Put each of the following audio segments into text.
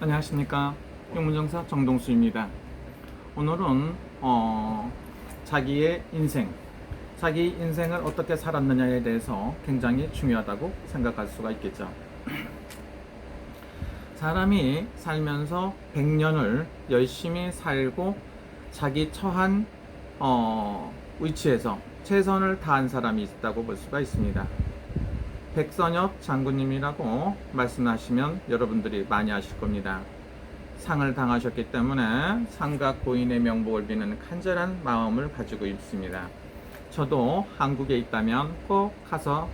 안녕하십니까. 영문정사 정동수입니다. 오늘은 자기의 인생, 자기 인생을 어떻게 살았느냐에 대해서 굉장히 중요하다고 생각할 수가 있겠죠. 사람이 살면서 100년을 열심히 살고 자기 처한 위치에서 최선을 다한 사람이 있다고 볼 수가 있습니다. 백선엽 장군님이라고 말씀하시면 여러분들이 많이 아실 겁니다. 상을 당하셨기 때문에 상과 고인의 명복을 비는 간절한 마음을 가지고 있습니다. 저도 한국에 있다면 꼭 가서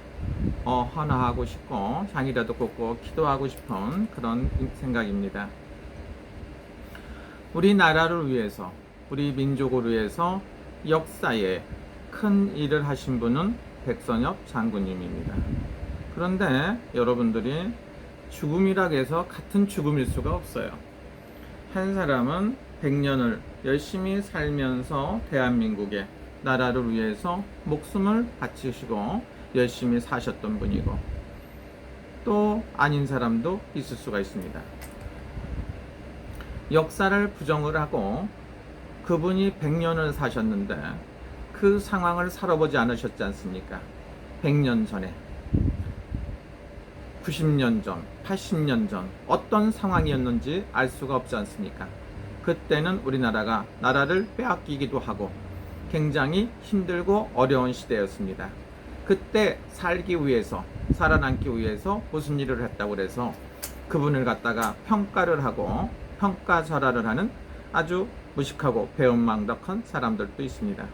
헌화하고 싶고 향이라도 꽂고 기도하고 싶은 그런 생각입니다. 우리나라를 위해서, 우리 민족을 위해서 역사에 큰 일을 하신 분은 백선엽 장군님입니다. 그런데 여러분들이 죽음이라고 해서 같은 죽음일 수가 없어요. 한 사람은 100년을 열심히 살면서 대한민국의 나라를 위해서 목숨을 바치시고 열심히 사셨던 분이고, 또 아닌 사람도 있을 수가 있습니다. 역사를 부정을 하고 그분이 100년을 사셨는데 그 상황을 살아보지 않으셨지 않습니까? 100년 전에, 90년 전, 80년 전 어떤 상황이었는지 알 수가 없지 않습니까? 그때는 우리나라가 나라를 빼앗기기도 하고 굉장히 힘들고 어려운 시대였습니다. 그때 살기 위해서, 살아남기 위해서 무슨 일을 했다고 해서 그분을 갖다가 평가를 하고 평가절하를 하는 아주 무식하고 배은망덕한 사람들도 있습니다.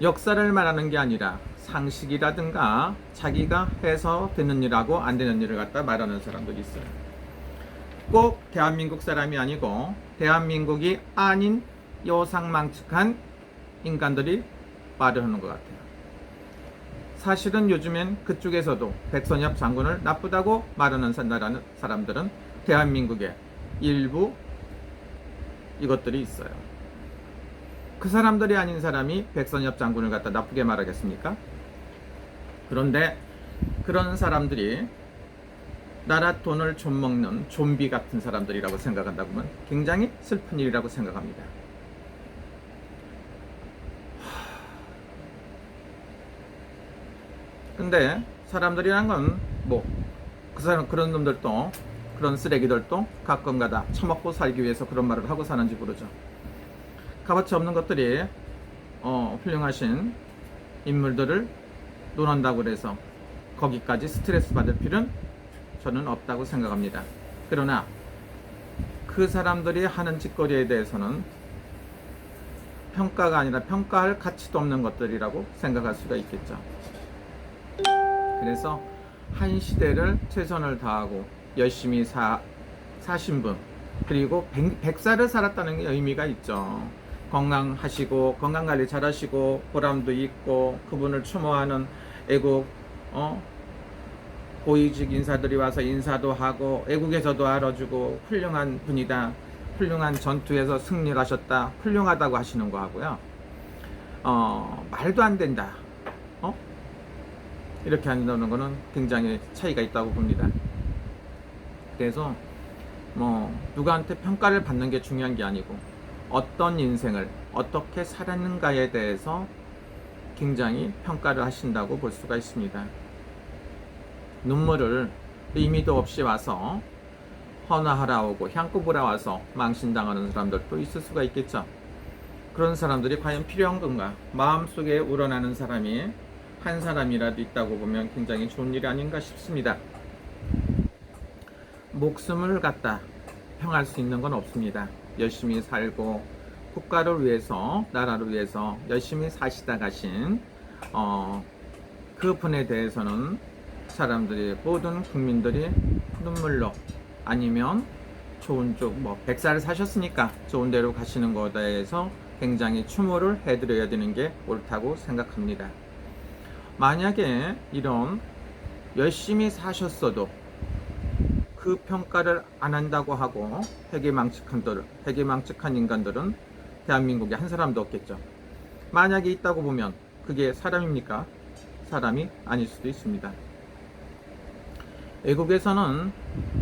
역사를 말하는 게 아니라 상식이라든가 자기가 해서 되는 일하고 안 되는 일을 갖다 말하는 사람들이 있어요. 꼭 대한민국 사람이 아니고 대한민국이 아닌 요상망측한 인간들이 말을 하는 것 같아요. 사실은 요즘엔 그쪽에서도 백선엽 장군을 나쁘다고 말하는 사람들은 대한민국의 일부 이것들이 있어요. 그 사람들이 아닌 사람이 백선엽 장군을 갖다 나쁘게 말하겠습니까? 그런데 그런 사람들이 나라 돈을 좀 먹는 좀비 같은 사람들이라고 생각한다고 하면 굉장히 슬픈 일이라고 생각합니다. 근데 사람들이란 건 그 사람, 그런 놈들도, 그런 쓰레기들도 가끔가다 처먹고 살기 위해서 그런 말을 하고 사는지 모르죠. 값어치 없는 것들이 훌륭하신 인물들을 논한다고 해서 거기까지 스트레스 받을 필요는 저는 없다고 생각합니다. 그러나 그 사람들이 하는 짓거리에 대해서는 평가가 아니라 평가할 가치도 없는 것들이라고 생각할 수가 있겠죠. 그래서 한 시대를 최선을 다하고 열심히 사신 분, 그리고 100살을 살았다는 게 의미가 있죠. 건강하시고 건강관리 잘하시고 보람도 있고 그분을 추모하는 애국 고위직 인사들이 와서 인사도 하고 애국에서도 알아주고 훌륭한 분이다, 훌륭한 전투에서 승리하셨다, 훌륭하다고 하시는 거 하고요, 말도 안 된다 이렇게 한다는 거는 굉장히 차이가 있다고 봅니다. 그래서 누구한테 평가를 받는 게 중요한 게 아니고 어떤 인생을 어떻게 살았는가에 대해서 굉장히 평가를 하신다고 볼 수가 있습니다. 눈물을 의미도 없이 와서 헌화하러 오고 향고 보러 와서 망신당하는 사람들도 있을 수가 있겠죠. 그런 사람들이 과연 필요한 건가? 마음속에 우러나는 사람이 한 사람이라도 있다고 보면 굉장히 좋은 일이 아닌가 싶습니다. 목숨을 갖다 평할 수 있는 건 없습니다. 열심히 살고 국가를 위해서, 나라를 위해서 열심히 사시다 가신 그 분에 대해서는 사람들이, 모든 국민들이 눈물로, 아니면 좋은 쪽 100살 사셨으니까 좋은 데로 가시는 것에 대해서 굉장히 추모를 해드려야 되는 게 옳다고 생각합니다. 만약에 이런 열심히 사셨어도 그 평가를 안 한다고 하고 회개망측한 인간들은 대한민국에 한 사람도 없겠죠. 만약에 있다고 보면 그게 사람입니까? 사람이 아닐 수도 있습니다. 외국에서는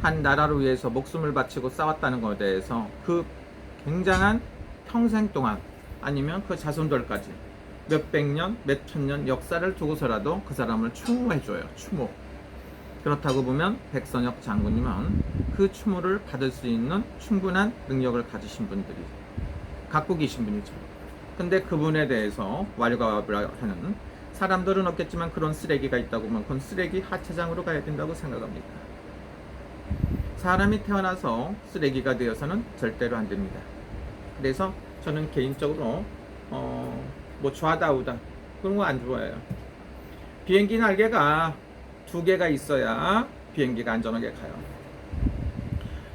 한 나라를 위해서 목숨을 바치고 싸웠다는 것에 대해서 그 굉장한 평생 동안 아니면 그 자손들까지 몇백 년, 몇천 년 역사를 두고서라도 그 사람을 추모해줘요. 추모. 그렇다고 보면 백선혁 장군님은 그 추모를 받을 수 있는 충분한 능력을 가지신 분들이 갖고 계신 분이죠. 근데 그분에 대해서 왈가왈부를 하는 사람들은 없겠지만 그런 쓰레기가 있다고 하면 그건 쓰레기 하차장으로 가야 된다고 생각합니다. 사람이 태어나서 쓰레기가 되어서는 절대로 안 됩니다. 그래서 저는 개인적으로 뭐 좌다 우다 그런 거 안 좋아해요. 비행기 날개가 2개가 있어야 비행기가 안전하게 가요.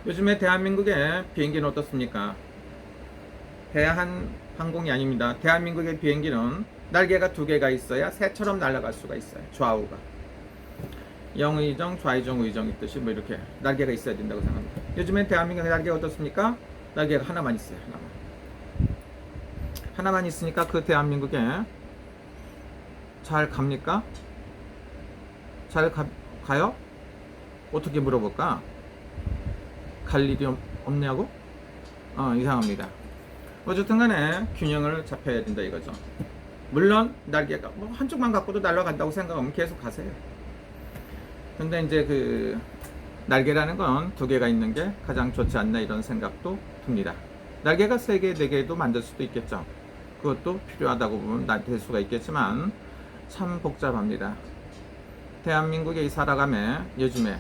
요즘에 대한민국의 비행기는 어떻습니까? 대한항공이 아닙니다. 대한민국의 비행기는 날개가 2개가 있어야 새처럼 날아갈 수가 있어요. 좌우가 영의정, 좌의정, 우의정 있듯이 뭐 이렇게 날개가 있어야 된다고 생각합니다. 요즘엔 대한민국의 날개가 어떻습니까? 날개가 하나만 있어요. 하나만 있으니까 그 대한민국에 잘 갑니까? 잘 가요? 어떻게 물어볼까? 갈 일이 없냐고? 이상합니다. 어쨌든 간에 균형을 잡혀야 된다 이거죠. 물론 날개가 뭐 한쪽만 갖고도 날아간다고 생각하면 계속 가세요. 근데 이제 그 날개라는 건 2개가 있는 게 가장 좋지 않나 이런 생각도 듭니다. 날개가 3개, 4개도 만들 수도 있겠죠. 그것도 필요하다고 보면 될 수가 있겠지만 참 복잡합니다. 대한민국에 살아가며 요즘에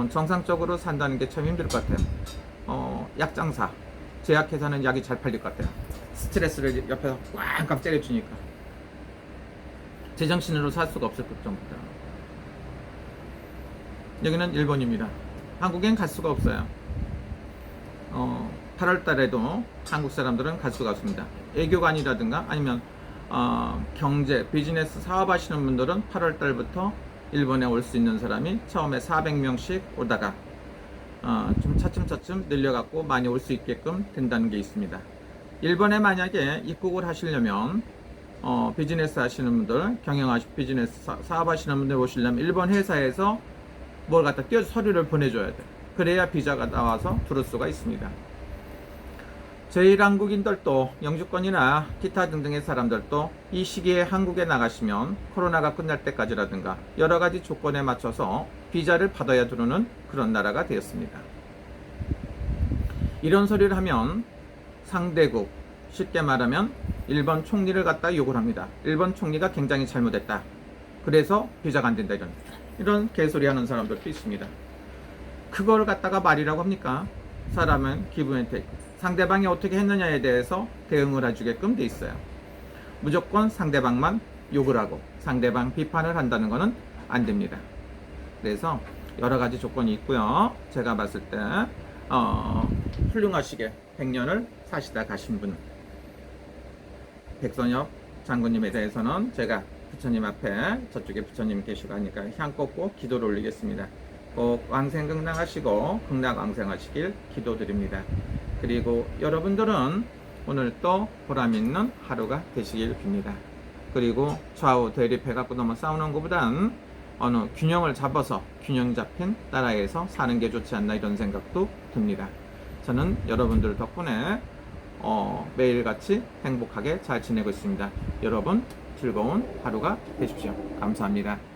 정상적으로 산다는 게 참 힘들 것 같아요. 약장사 제약회사는 약이 잘 팔릴 것 같아요. 스트레스를 옆에서 꽉꽉 때려주니까 제정신으로 살 수가 없을 정도다. 여기는 일본입니다. 한국엔 갈 수가 없어요. 8월 달에도 한국 사람들은 갈 수가 없습니다. 애교관이라든가 아니면 경제, 비즈니스 사업하시는 분들은 8월 달부터 일본에 올 수 있는 사람이 처음에 400명씩 오다가 좀 차츰차츰 늘려갖고 많이 올 수 있게끔 된다는 게 있습니다. 일본에 만약에 입국을 하시려면 비즈니스 하시는 분들, 비즈니스 사업하시는 분들 오시려면 일본 회사에서 뭘 갖다 서류를 보내줘야 돼. 그래야 비자가 나와서 들어올 수가 있습니다. 제1한국인들도 영주권이나 기타 등등의 사람들도 이 시기에 한국에 나가시면 코로나가 끝날 때까지라든가 여러가지 조건에 맞춰서 비자를 받아야 들어오는 그런 나라가 되었습니다. 이런 소리를 하면 상대국, 쉽게 말하면 일본 총리를 갖다 욕을 합니다. 일본 총리가 굉장히 잘못했다. 그래서 비자가 안 된다 이런 개소리 하는 사람들도 있습니다. 그걸 갖다가 말이라고 합니까? 사람은 기분 혜택, 상대방이 어떻게 했느냐에 대해서 대응을 해주게끔 돼 있어요. 무조건 상대방만 욕을 하고 상대방 비판을 한다는 것은 안 됩니다. 그래서 여러 가지 조건이 있고요. 제가 봤을 때 훌륭하시게 100년을 사시다 가신 분 백선혁 장군님에 대해서는 제가 부처님 앞에 저쪽에 부처님 계시고 하니까 향 꽂고 기도를 올리겠습니다. 꼭 왕생극락하시고 극락왕생하시길 기도드립니다. 그리고 여러분들은 오늘 또 보람있는 하루가 되시길 빕니다. 그리고 좌우 대립해갖고 너무 싸우는 것보단 어느 균형을 잡아서 균형 잡힌 나라에서 사는 게 좋지 않나 이런 생각도 듭니다. 저는 여러분들 덕분에 매일같이 행복하게 잘 지내고 있습니다. 여러분 즐거운 하루가 되십시오. 감사합니다.